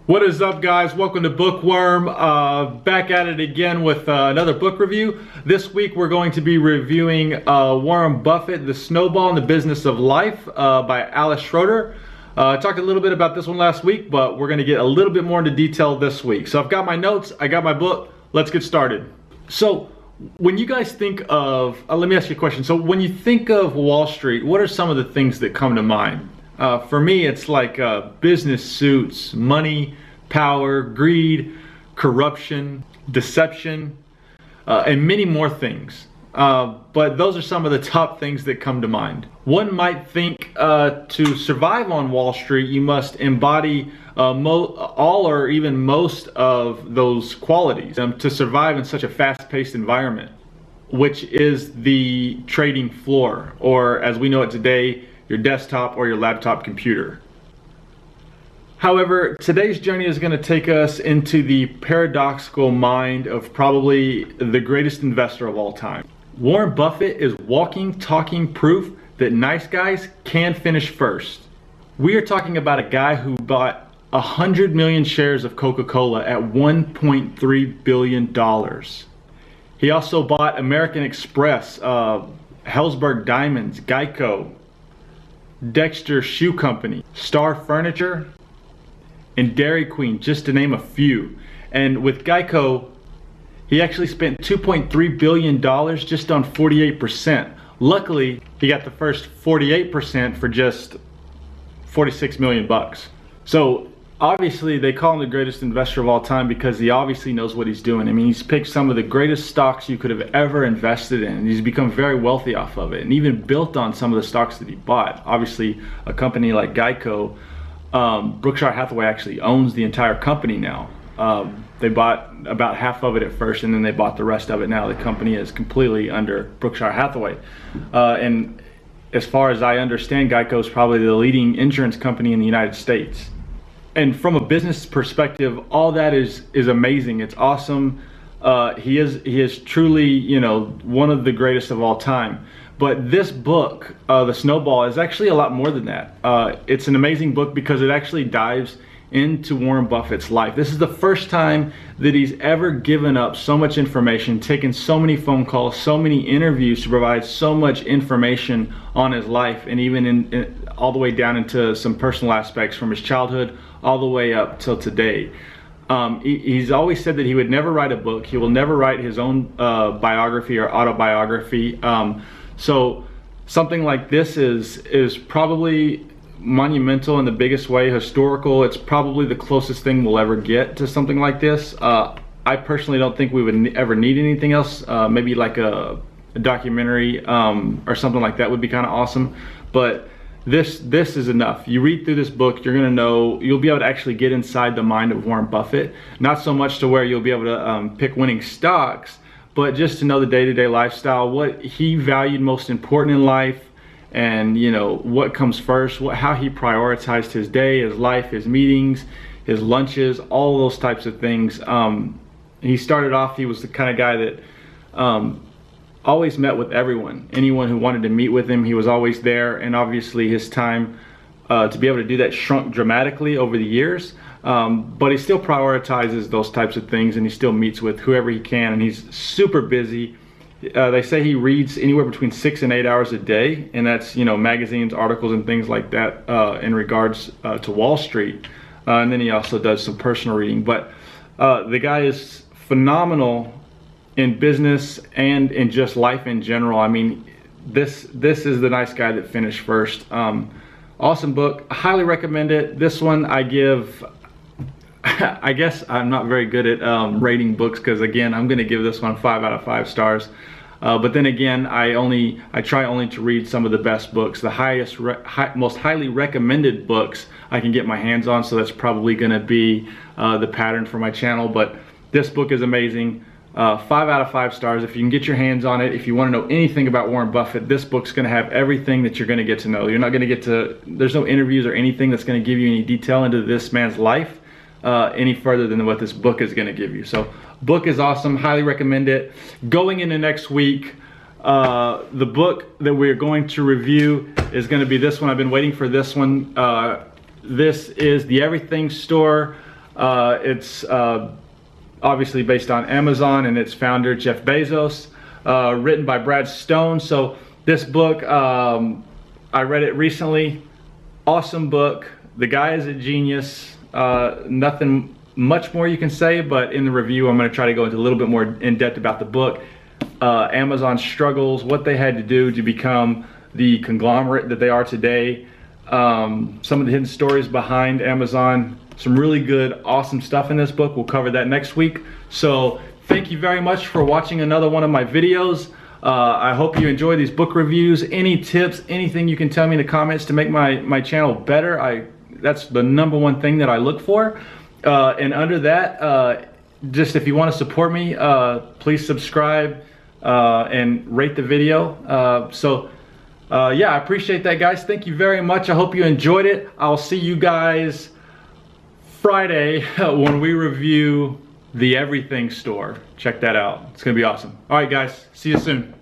What is up, guys? Welcome to Bookworm. Back at it again with another book review. This week we're going to be reviewing Warren Buffett, The Snowball and the Business of Life by Alice Schroeder. I talked a little bit about this one last week, but we're going to get a little bit more into detail this week. So I've got my notes, I got my book. Let's get started. So when you guys think of, let me ask you a question. So when you think of Wall Street, what are some of the things that come to mind? For me, it's like business suits, money, power, greed, corruption, deception, and many more things. But those are some of the top things that come to mind. One might think to survive on Wall Street, you must embody all or even most of those qualities to survive in such a fast-paced environment, which is the trading floor, or as we know it today, your desktop or your laptop computer. However, today's journey is going to take us into the paradoxical mind of probably the greatest investor of all time. Warren Buffett is walking, talking proof that nice guys can finish first. We are talking about a guy who bought 100 million shares of Coca-Cola at $1.3 billion. He also bought American Express, Helzberg Diamonds, Geico, Dexter Shoe Company, Star Furniture, and Dairy Queen, just to name a few. And with Geico, he actually spent $2.3 billion just on 48%. Luckily, he got the first 48% for just 46 million bucks. So obviously they call him the greatest investor of all time because he obviously knows what he's doing. I mean, he's picked some of the greatest stocks you could have ever invested in. He's become very wealthy off of it and even built on some of the stocks that he bought. Obviously, a company like Geico, Berkshire Hathaway actually owns the entire company now. They bought about half of it at first and then they bought the rest of it now. The company is completely under Berkshire Hathaway. And as far as I understand, Geico is probably the leading insurance company in the United States. And from a business perspective, all that is amazing. It's awesome. He is truly, you know, one of the greatest of all time. But this book, The Snowball, is actually a lot more than that. It's an amazing book because it actually dives into Warren Buffett's life. This is the first time that he's ever given up so much information, taken so many phone calls, so many interviews to provide so much information on his life, and even all the way down into some personal aspects from his childhood all the way up till today. He's always said that he would never write a book. He will never write his own biography or autobiography. So something like this is probably monumental in the biggest way, historical. It's probably the closest thing we'll ever get to something like this. I personally don't think we would ever need anything else. Maybe like a documentary or something like that would be kind of awesome. But this is enough. You read through this book, you're gonna know, you'll be able to actually get inside the mind of Warren Buffett. Not so much to where you'll be able to pick winning stocks, but just to know the day-to-day lifestyle, what he valued most important in life, and you know what comes first, how he prioritized his day, his life, his meetings, his lunches, all those types of things. He started off, he was the kind of guy that always met with everyone. Anyone who wanted to meet with him, he was always there. And obviously his time to be able to do that shrunk dramatically over the years. But he still prioritizes those types of things, and he still meets with whoever he can, and he's super busy. They say he reads anywhere between 6 and 8 hours a day, and that's, you know, magazines, articles, and things like that in regards to Wall Street. And then he also does some personal reading. But the guy is phenomenal in business and in just life in general. I mean, this is the nice guy that finished first. Awesome book. I highly recommend it. This one I give, I guess I'm not very good at rating books because, again, I'm going to give this one 5 out of 5 stars. But then again, I try only to read some of the best books, the most highly recommended books I can get my hands on. So that's probably going to be the pattern for my channel. But this book is amazing. 5 out of 5 stars. If you can get your hands on it, if you want to know anything about Warren Buffett, this book's going to have everything that you're going to get to know. You're not going to get to, there's no interviews or anything that's going to give you any detail into this man's life any further than what this book is going to give you. So book is awesome, highly recommend it. Going into next week, the book that we're going to review is going to be this one. I've been waiting for this one. This is The Everything Store It's obviously based on Amazon and its founder Jeff Bezos, written by Brad Stone. So this book, I read it recently. Awesome book. The guy is a genius. Nothing much more you can say, but in the review I'm going to try to go into a little bit more in depth about the book. Amazon's struggles, what they had to do to become the conglomerate that they are today, some of the hidden stories behind Amazon. Some really good, awesome stuff in this book. We'll cover that next week. So thank you very much for watching another one of my videos. I hope you enjoy these book reviews. Any tips, anything you can tell me in the comments to make my channel better, that's the #1 thing that I look for. And under that, just if you want to support me, please subscribe and rate the video. Yeah, I appreciate that, guys. Thank you very much. I hope you enjoyed it. I'll see you guys Friday when we review the Everything store. Check that out. It's gonna be awesome. All right, guys, see you soon.